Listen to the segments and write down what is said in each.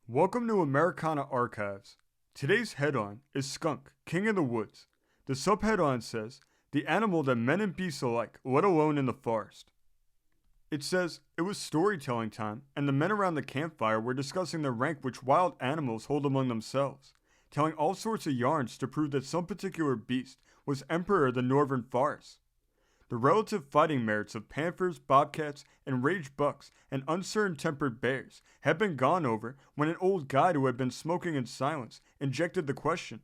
Welcome to Americana Archives. Today's headline is Skunk, King of the Woods. The subheadline says, the animal that men and beasts alike, let alone in the forest. It says, it was storytelling time, and the men around the campfire were discussing the rank which wild animals hold among themselves, telling all sorts of yarns to prove that some particular beast was emperor of the northern forests. The relative fighting merits of panthers, bobcats, enraged bucks, and uncertain-tempered bears had been gone over when an old guide who had been smoking in silence injected the question,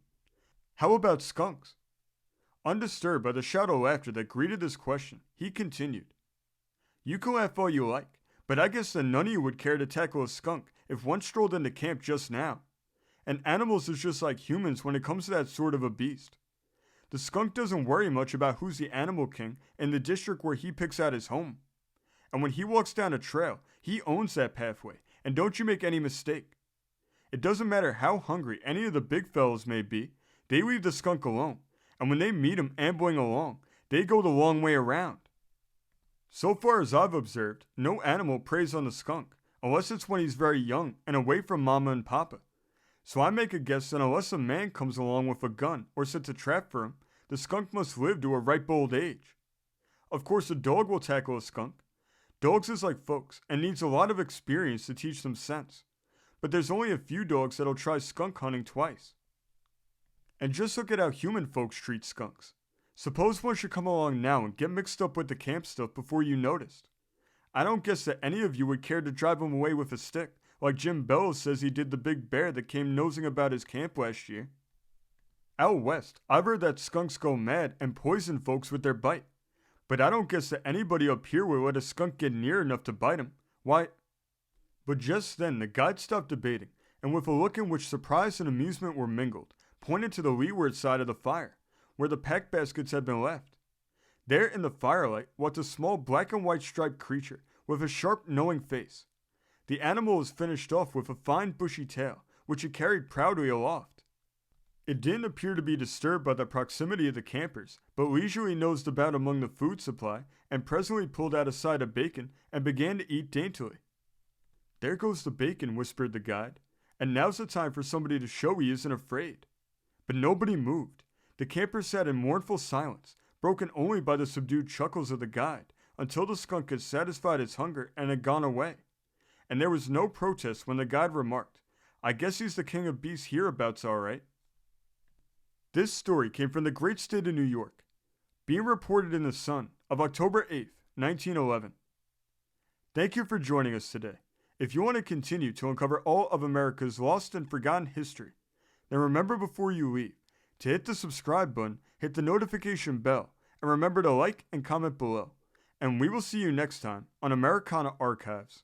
how about skunks? Undisturbed by the shout of laughter that greeted this question, he continued, you can laugh all you like, but I guess that none of you would care to tackle a skunk if one strolled into camp just now. And animals is just like humans when it comes to that sort of a beast. The skunk doesn't worry much about who's the animal king in the district where he picks out his home. And when he walks down a trail, he owns that pathway, and don't you make any mistake. It doesn't matter how hungry any of the big fellows may be, they leave the skunk alone, and when they meet him ambling along, they go the long way around. So far as I've observed, no animal preys on the skunk, unless it's when he's very young and away from mama and papa. So I make a guess that unless a man comes along with a gun or sets a trap for him, the skunk must live to a ripe old age. Of course, a dog will tackle a skunk. Dogs is like folks and needs a lot of experience to teach them sense. But there's only a few dogs that'll try skunk hunting twice. And just look at how human folks treat skunks. Suppose one should come along now and get mixed up with the camp stuff before you noticed. I don't guess that any of you would care to drive him away with a stick, like Jim Bellows says he did the big bear that came nosing about his camp last year. Out west, I've heard that skunks go mad and poison folks with their bite. But I don't guess that anybody up here would let a skunk get near enough to bite him. Why? But just then the guide stopped debating, and with a look in which surprise and amusement were mingled, pointed to the leeward side of the fire, where the pack baskets had been left. There in the firelight walked a small black and white striped creature with a sharp, knowing face. The animal was finished off with a fine bushy tail, which it carried proudly aloft. It didn't appear to be disturbed by the proximity of the campers, but leisurely nosed about among the food supply and presently pulled out a side of bacon and began to eat daintily. There goes the bacon, whispered the guide, and now's the time for somebody to show he isn't afraid. But nobody moved. The campers sat in mournful silence, broken only by the subdued chuckles of the guide, until the skunk had satisfied its hunger and had gone away. And there was no protest when the guide remarked, I guess he's the king of beasts hereabouts all right. This story came from the great state of New York, being reported in the Sun of October 8th, 1911. Thank you for joining us today. If you want to continue to uncover all of America's lost and forgotten history, then remember before you leave to hit the subscribe button, hit the notification bell, and remember to like and comment below. And we will see you next time on Americana Archives.